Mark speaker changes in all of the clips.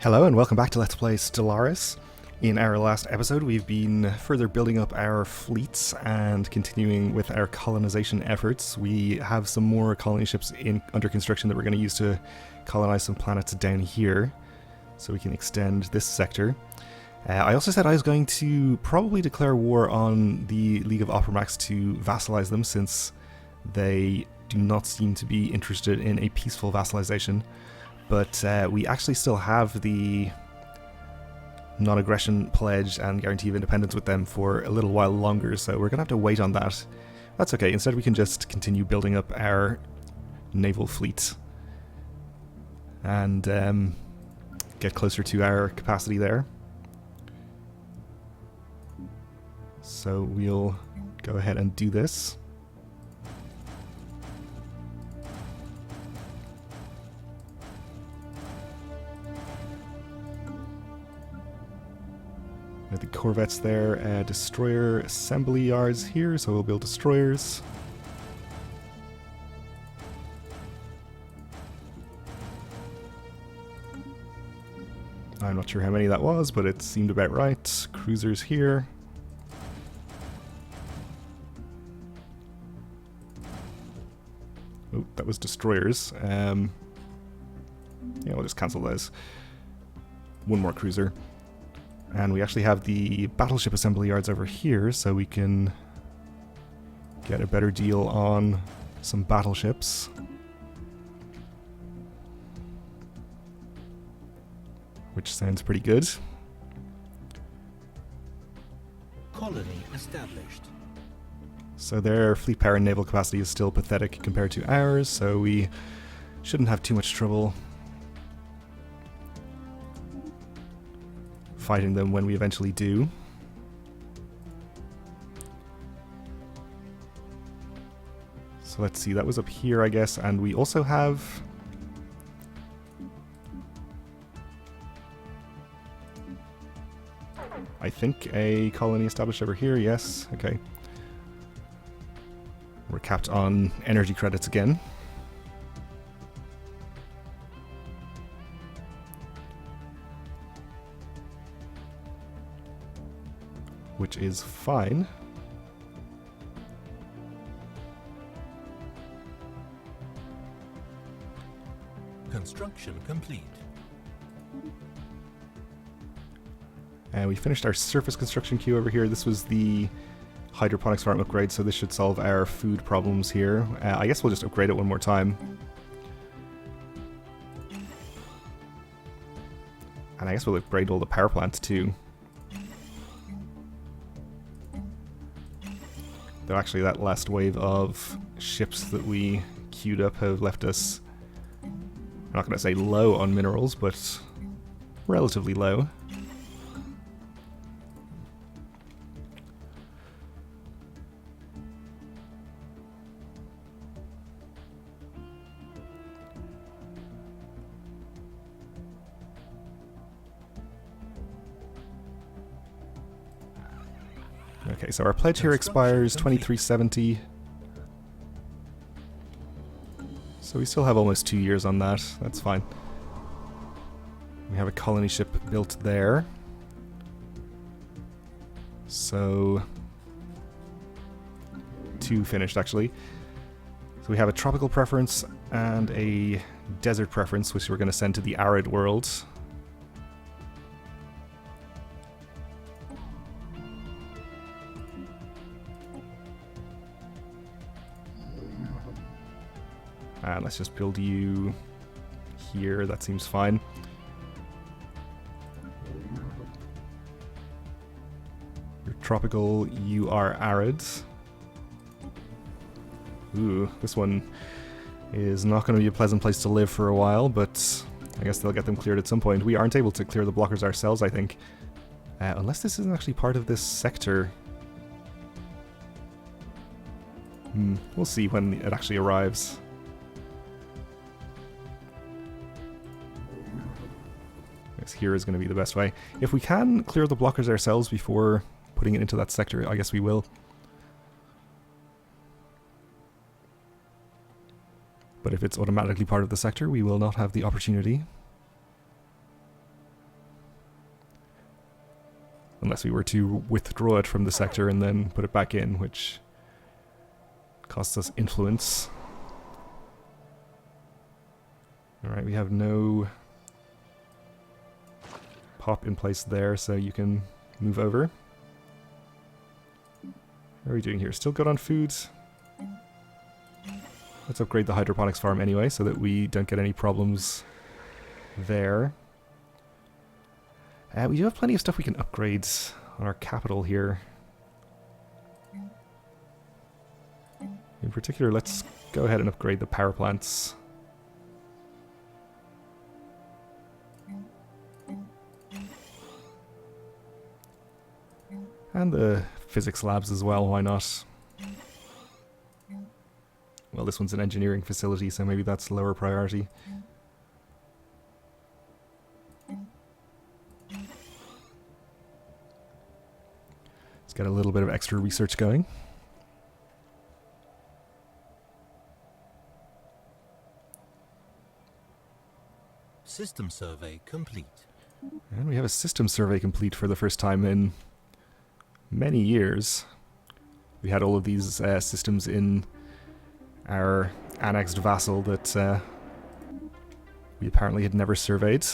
Speaker 1: Hello and welcome back to Let's Play Stellaris. In our last episode we've been further building up our fleets and continuing with our colonization efforts. We have some more colony ships under construction that we're going to use to colonize some planets down here, so we can extend this sector. I also said I was going to probably declare war on the League of Oppermax to vassalize them, since they do not seem to be interested in a peaceful vassalization. But we actually still have the non-aggression pledge and guarantee of independence with them for a little while longer, so we're going to have to wait on that. That's okay, instead we can just continue building up our naval fleet and get closer to our capacity there. So we'll go ahead and do this. The corvettes there, destroyer assembly yards here, so we'll build destroyers. I'm not sure how many that was, but it seemed about right. Cruisers here. Oh, that was destroyers. Yeah, we'll just cancel those. One more cruiser. And we actually have the battleship assembly yards over here, so we can get a better deal on some battleships. Which sounds pretty good.
Speaker 2: Colony established.
Speaker 1: So their fleet power and naval capacity is still pathetic compared to ours, so we shouldn't have too much trouble fighting them when we eventually do. So let's see, that was up here, I guess, and we also have I think a colony established over here, yes, okay. We're capped on energy credits again. Which is fine.
Speaker 2: Construction complete.
Speaker 1: And we finished our surface construction queue over here. This was the hydroponics farm upgrade, so this should solve our food problems here. I guess we'll just upgrade it one more time. And I guess we'll upgrade all the power plants too. Though actually that last wave of ships that we queued up have left us, I'm not going to say low on minerals, but relatively low. Okay, so our pledge here expires 2370. So we still have almost 2 years on that. That's fine. We have a colony ship built there. So 2 finished, actually. So we have a tropical preference and a desert preference, which we're going to send to the arid world. And let's just build you here, that seems fine. You're tropical, you are arid. Ooh, this one is not going to be a pleasant place to live for a while, but I guess they'll get them cleared at some point. We aren't able to clear the blockers ourselves, I think. Unless this isn't actually part of this sector. We'll see when it actually arrives. Here is going to be the best way. If we can clear the blockers ourselves before putting it into that sector, I guess we will. But if it's automatically part of the sector, we will not have the opportunity. Unless we were to withdraw it from the sector and then put it back in, which costs us influence. Alright, we have no pop in place there, so you can move over. What are we doing here? Still good on food? Let's upgrade the hydroponics farm anyway, so that we don't get any problems there. We do have plenty of stuff we can upgrade on our capital here. In particular, let's go ahead and upgrade the power plants. And the physics labs as well, why not? Well, this one's an engineering facility, so maybe that's lower priority. Let's get a little bit of extra research going.
Speaker 2: System survey complete.
Speaker 1: And we have a system survey complete for the first time in many years. We had all of these systems in our annexed vassal that we apparently had never surveyed.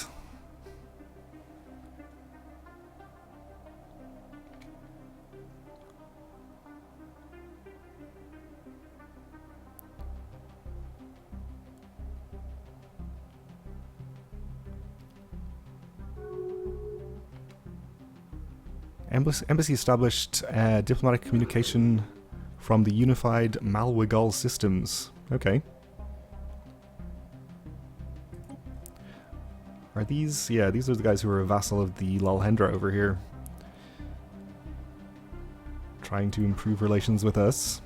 Speaker 1: Embassy established diplomatic communication from the unified Malwigal systems. Okay. Are these... yeah, these are the guys who are a vassal of the Lalhendra over here. Trying to improve relations with us.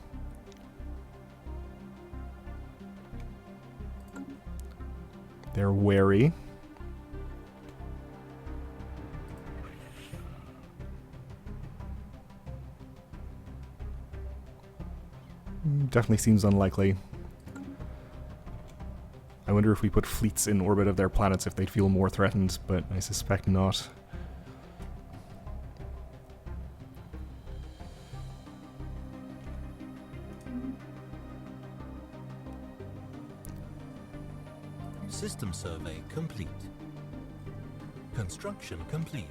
Speaker 1: They're wary. Definitely seems unlikely. I wonder if we put fleets in orbit of their planets if they'd feel more threatened, but I suspect not.
Speaker 2: System survey complete. Construction complete.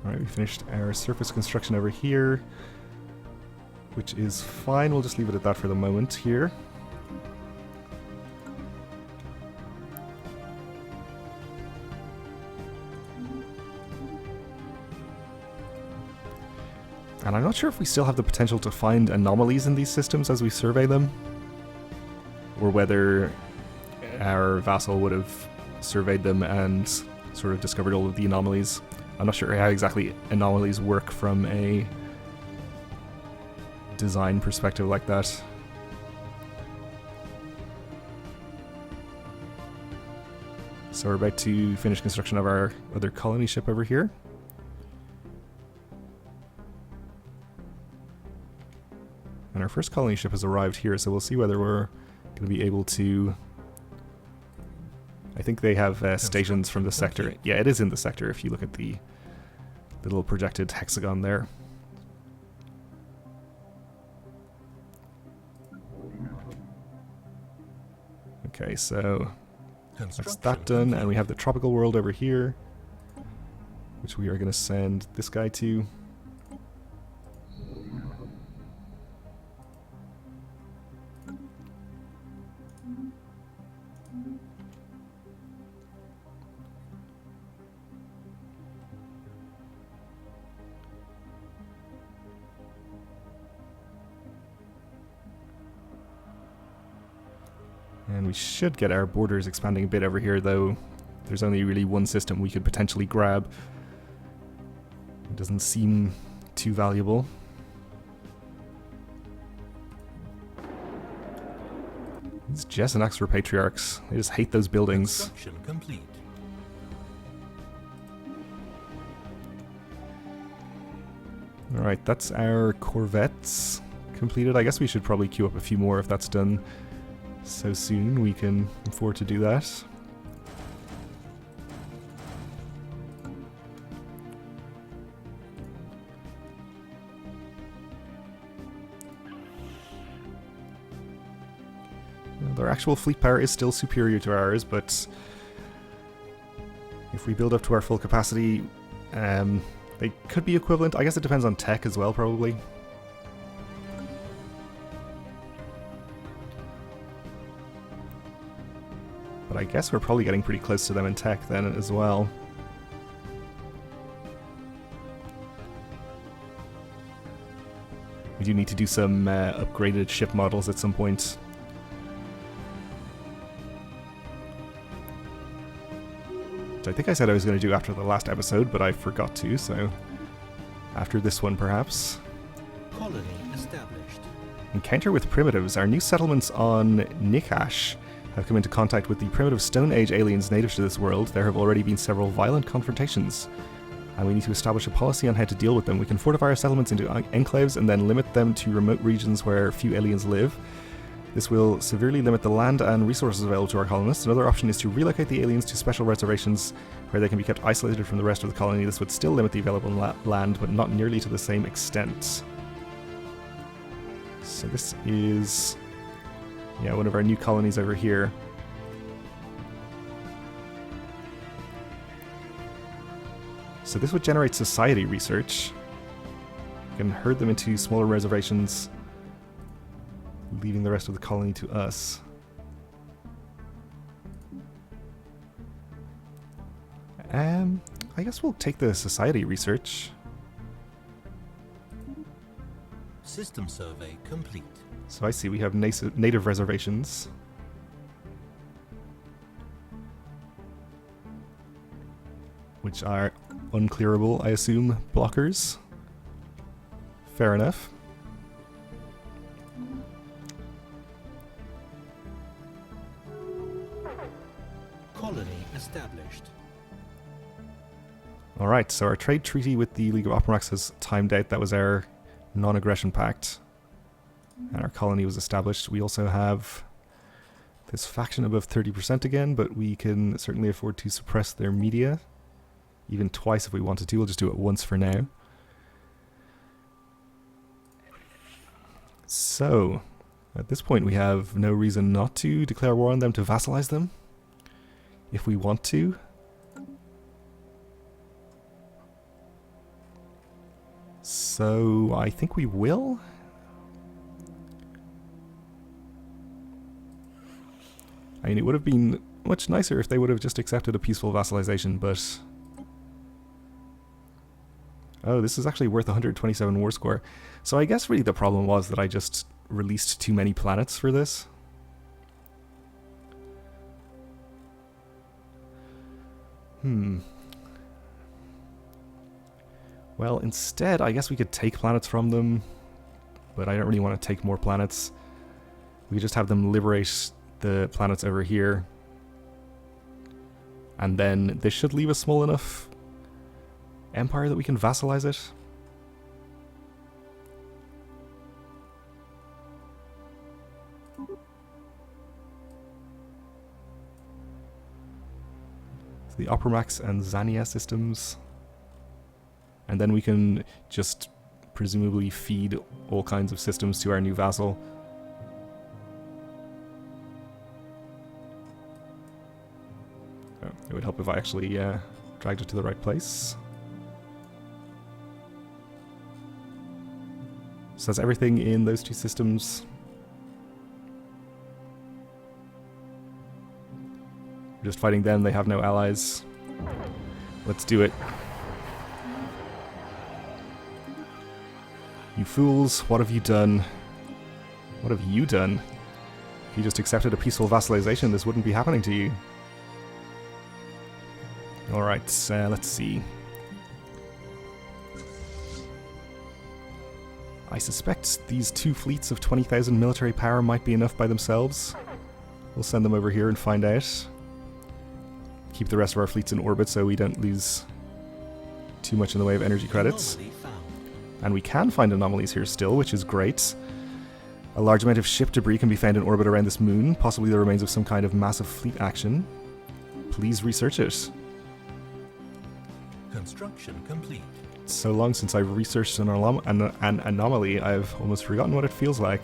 Speaker 1: Alright, we finished our surface construction over here, which is fine. We'll just leave it at that for the moment here. And I'm not sure if we still have the potential to find anomalies in these systems as we survey them, or whether our vassal would have surveyed them and sort of discovered all of the anomalies. I'm not sure how exactly anomalies work from a design perspective like that. So we're about to finish construction of our other colony ship over here. And our first colony ship has arrived here, so we'll see whether we're going to be able to... I think they have stations from the sector. Yeah, it is in the sector if you look at the little projected hexagon there. Okay, so that's that done, and we have the tropical world over here, which we are going to send this guy to. And we should get our borders expanding a bit over here, though there's only really one system we could potentially grab. It doesn't seem too valuable. These Jessenax were patriarchs. They just hate those buildings.
Speaker 2: Construction complete.
Speaker 1: Alright, that's our corvettes completed. I guess we should probably queue up a few more if that's done so soon. We can afford to do that. their actual fleet power is still superior to ours, but if we build up to our full capacity, they could be equivalent. I guess it depends on tech as well, probably. But I guess we're probably getting pretty close to them in tech then as well. We do need to do some upgraded ship models at some point. I think I said I was going to do after the last episode, but I forgot to, so after this one perhaps.
Speaker 2: Colony established.
Speaker 1: Encounter with primitives. Our new settlements on Nikash have come into contact with the primitive Stone Age aliens native to this world. There have already been several violent confrontations, and we need to establish a policy on how to deal with them. We can fortify our settlements into enclaves and then limit them to remote regions where few aliens live. This will severely limit the land and resources available to our colonists. Another option is to relocate the aliens to special reservations where they can be kept isolated from the rest of the colony. This would still limit the available land, but not nearly to the same extent. So this is, yeah, one of our new colonies over here. So this would generate society research. We can herd them into smaller reservations, leaving the rest of the colony to us. I guess we'll take the society research.
Speaker 2: System survey complete.
Speaker 1: So I see we have native reservations. Which are unclearable, I assume, blockers. Fair enough.
Speaker 2: Colony established.
Speaker 1: Alright, so our trade treaty with the League of Operax has timed out. That was our non-aggression pact. And our colony was established. We also have this faction above 30% again, but we can certainly afford to suppress their media. Even twice if we wanted to. We'll just do it once for now. So, at this point we have no reason not to declare war on them, to vassalize them, if we want to. So, I think we will. I mean, it would have been much nicer if they would have just accepted a peaceful vassalization, but... Oh, this is actually worth 127 war score. So I guess really the problem was that I just released too many planets for this. Well, instead, I guess we could take planets from them, but I don't really want to take more planets. We could just have them liberate the planets over here. And then this should leave a small enough empire that we can vassalize it. So the Operax and Xania systems. And then we can just presumably feed all kinds of systems to our new vassal. Oh, it would help if I actually dragged it to the right place. So that's everything in those two systems. We're just fighting them, they have no allies. Let's do it. You fools, what have you done? What have you done? If you just accepted a peaceful vassalization, this wouldn't be happening to you. Alright, let's see. I suspect these two fleets of 20,000 military power might be enough by themselves. We'll send them over here and find out. Keep the rest of our fleets in orbit so we don't lose too much in the way of energy credits. And we can find anomalies here still, which is great. A large amount of ship debris can be found in orbit around this moon, possibly the remains of some kind of massive fleet action. Please research it.
Speaker 2: Construction complete.
Speaker 1: It's so long since I've researched an anomaly, I've almost forgotten what it feels like.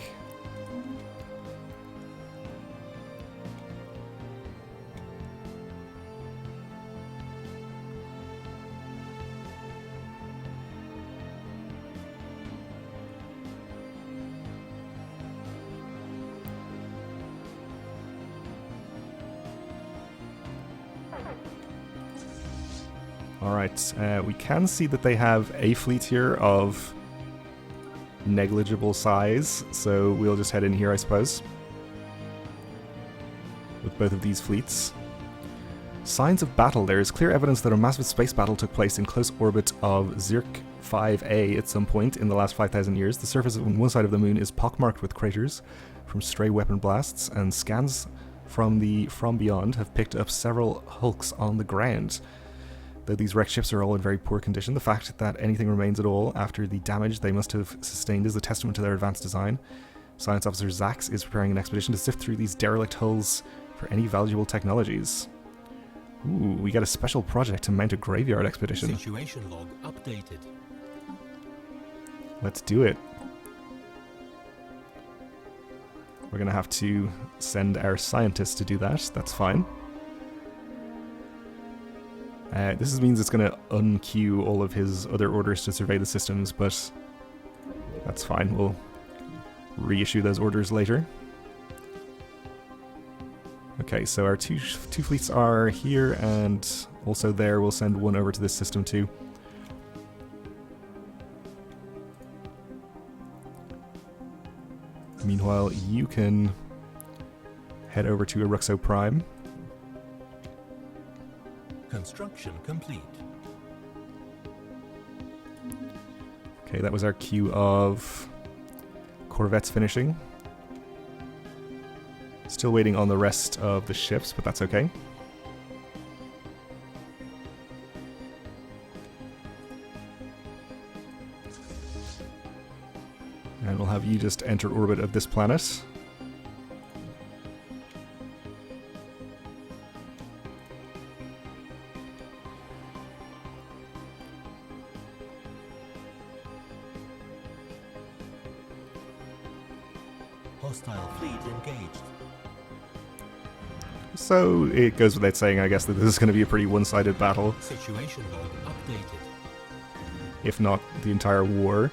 Speaker 1: Alright, we can see that they have a fleet here of negligible size, so we'll just head in here, I suppose, with both of these fleets. Signs of battle. There is clear evidence that a massive space battle took place in close orbit of Zirk 5A at some point in the last 5,000 years. The surface on one side of the moon is pockmarked with craters from stray weapon blasts, and scans from beyond have picked up several hulks on the ground. Though these wrecked ships are all in very poor condition, the fact that anything remains at all after the damage they must have sustained is a testament to their advanced design. Science Officer Zax is preparing an expedition to sift through these derelict hulls for any valuable technologies. Ooh, we got a special project to mount a graveyard expedition.
Speaker 2: Situation log updated.
Speaker 1: Let's do it. We're going to have to send our scientists to do that. That's fine. This means it's going to unqueue all of his other orders to survey the systems, but that's fine. We'll reissue those orders later. Okay, so our two fleets are here, and also there. We'll send one over to this system too. Meanwhile, you can head over to Aruxo Prime.
Speaker 2: Construction complete.
Speaker 1: Okay, that was our queue of corvettes finishing. Still waiting on the rest of the ships, but that's okay. And we'll have you just enter orbit of this planet.
Speaker 2: Hostile fleet engaged.
Speaker 1: So it goes without saying, I guess, that this is going to be a pretty one-sided battle,
Speaker 2: Situation log updated.
Speaker 1: if not the entire war.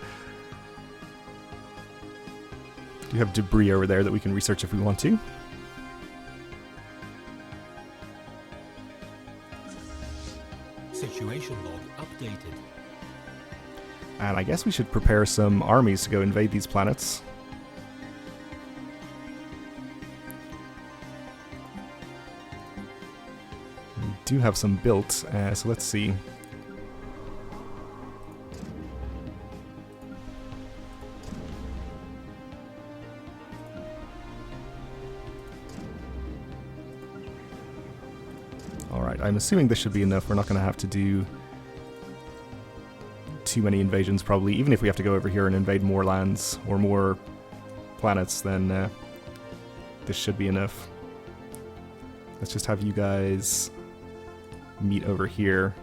Speaker 1: Do you have debris over there that we can research if we want to?
Speaker 2: Situation log updated.
Speaker 1: And I guess we should prepare some armies to go invade these planets. We do have some built, so let's see. Alright, I'm assuming this should be enough. We're not going to have to do too many invasions, probably. Even if we have to go over here and invade more lands or more planets, then this should be enough. Let's just have you guys meet over here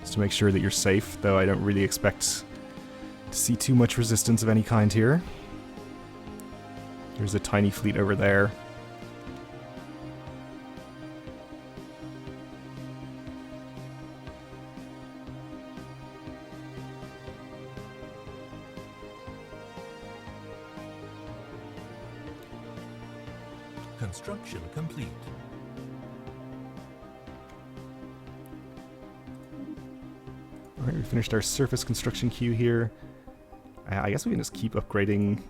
Speaker 1: just to make sure that you're safe, though I don't really expect to see too much resistance of any kind here. There's a tiny fleet over there.
Speaker 2: Construction complete.
Speaker 1: Alright, we finished our surface construction queue here. I guess we can just keep upgrading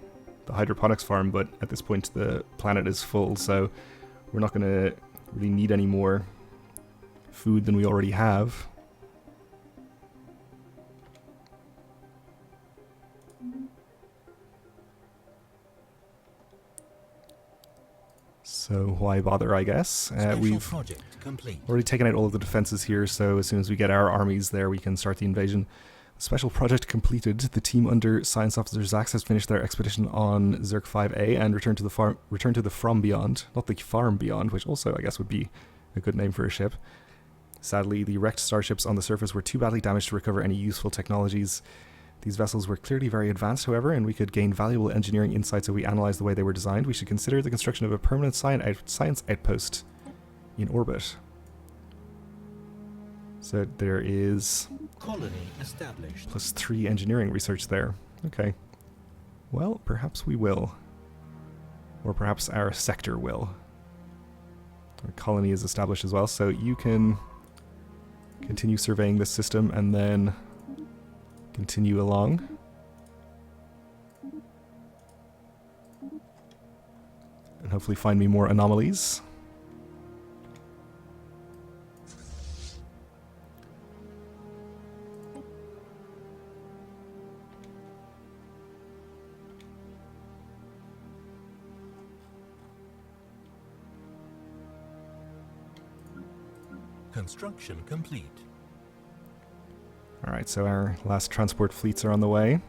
Speaker 1: the hydroponics farm, but at this point the planet is full, so we're not going to really need any more food than we already have. So why bother, I guess. We've
Speaker 2: project complete.
Speaker 1: already taken out all of the defenses here, so as soon as we get our armies there, we can start the invasion. Special project completed. The team under Science Officer Zax has finished their expedition on Zirk 5A and returned to the From Beyond, not the Farm Beyond, which also I guess would be a good name for a ship. Sadly, the wrecked starships on the surface were too badly damaged to recover any useful technologies. These vessels were clearly very advanced, however, and we could gain valuable engineering insights if we analyze the way they were designed. We should consider the construction of a permanent science outpost in orbit. So there is
Speaker 2: Colony established.
Speaker 1: +3 engineering research there. Okay. Well, perhaps we will. Or perhaps our sector will. Our colony is established as well, so you can continue surveying this system and then continue along. And hopefully find me more anomalies.
Speaker 2: Construction complete.
Speaker 1: Alright, so our last transport fleets are on the way.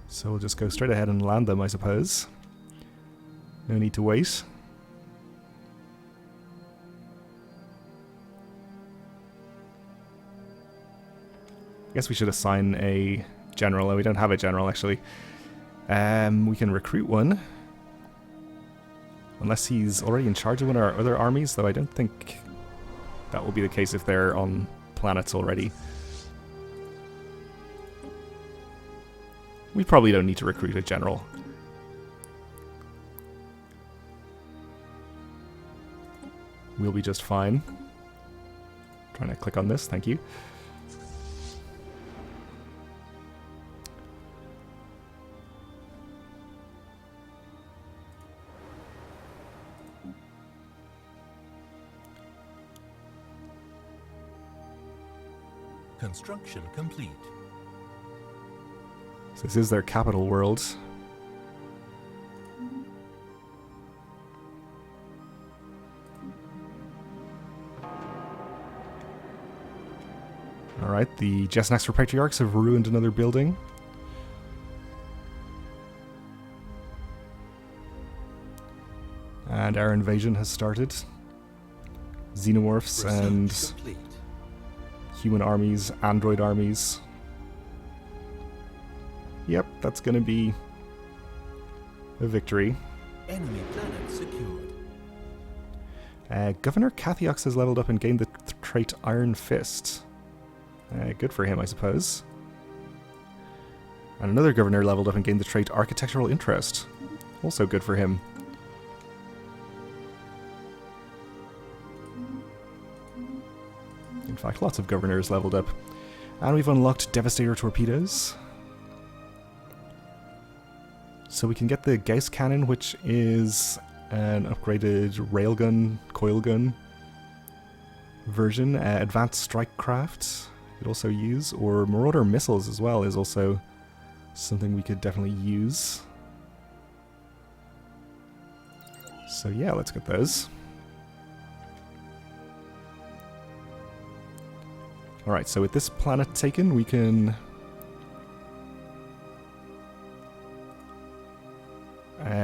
Speaker 1: So we'll just go straight ahead and land them, I suppose. No need to wait. I guess we should assign a general. Oh, we don't have a general, actually. We can recruit one. Unless he's already in charge of one of our other armies, though I don't think that will be the case if they're on planets already. We probably don't need to recruit a general. We'll be just fine. Trying to click on this, thank you.
Speaker 2: Construction complete.
Speaker 1: So this is their capital world. Alright, the Jesnaxter Patriarchs have ruined another building. And our invasion has started. Xenomorphs and
Speaker 2: Complete.
Speaker 1: human armies, android armies. Yep, that's gonna be a victory.
Speaker 2: Enemy planet secured.
Speaker 1: Governor Cathiox has leveled up and gained the trait Iron Fist. Good for him, I suppose. And another governor leveled up and gained the trait Architectural Interest. Also good for him. In fact, lots of governors leveled up. And we've unlocked Devastator Torpedoes. So we can get the Gauss Cannon, which is an upgraded railgun, coilgun version. Advanced Strike Craft you could also use, or Marauder Missiles as well is also something we could definitely use. So yeah, let's get those. Alright, so with this planet taken, we can...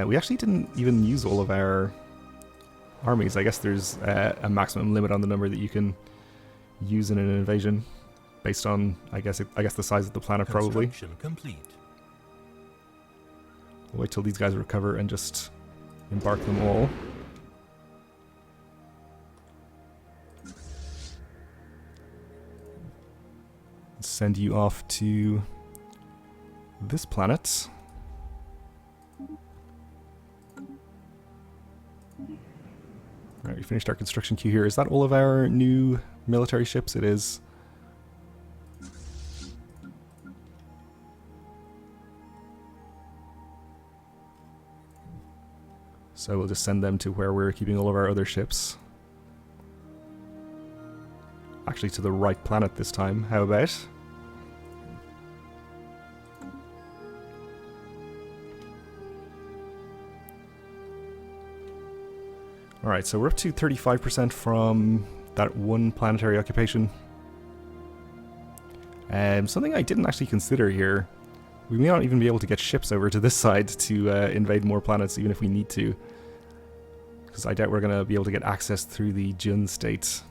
Speaker 1: we actually didn't even use all of our armies. I guess there's a maximum limit on the number that you can use in an invasion, based on, I guess the size of the planet, probably.
Speaker 2: Construction complete.
Speaker 1: We'll wait till these guys recover and just embark them all. Send you off to this planet. Alright, we finished our construction queue here. Is that all of our new military ships? It is. So we'll just send them to where we're keeping all of our other ships. Actually, to the right planet this time. How about? Alright, so we're up to 35% from that one planetary occupation. Something I didn't actually consider here. We may not even be able to get ships over to this side to invade more planets, even if we need to. Because I doubt we're going to be able to get access through the Jun state.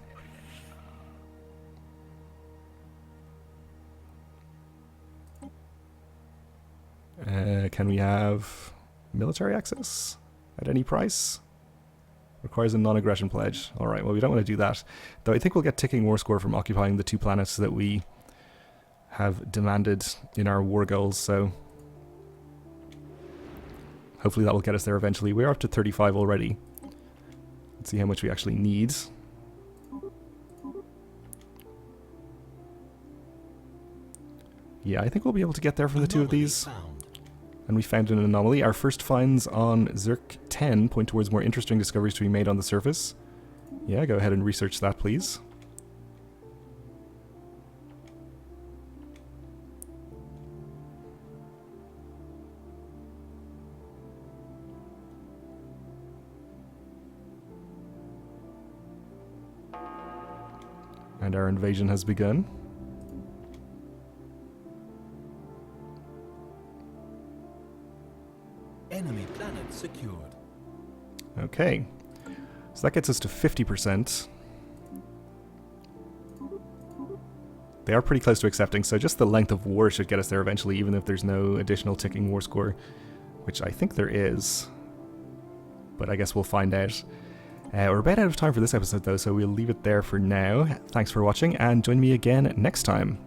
Speaker 1: Can we have Military access? At any price? Requires a non-aggression pledge. Alright, well we don't want to do that. Though I think we'll get ticking war score from occupying the 2 planets that we have demanded in our war goals, so hopefully that will get us there eventually. We're up to 35 already. Let's see how much we actually need. Yeah, I think we'll be able to get there for the 2 of these. And we found an anomaly. Our first finds on Zerk 10 point towards more interesting discoveries to be made on the surface. Yeah, go ahead and research that, please. And our invasion has begun.
Speaker 2: Enemy planet secured.
Speaker 1: Okay, so that gets us to 50%. They are pretty close to accepting, so just the length of war should get us there eventually, even if there's no additional ticking war score, which I think there is. But I guess we'll find out. We're about out of time for this episode though, so we'll leave it there for now. Thanks for watching, and join me again next time.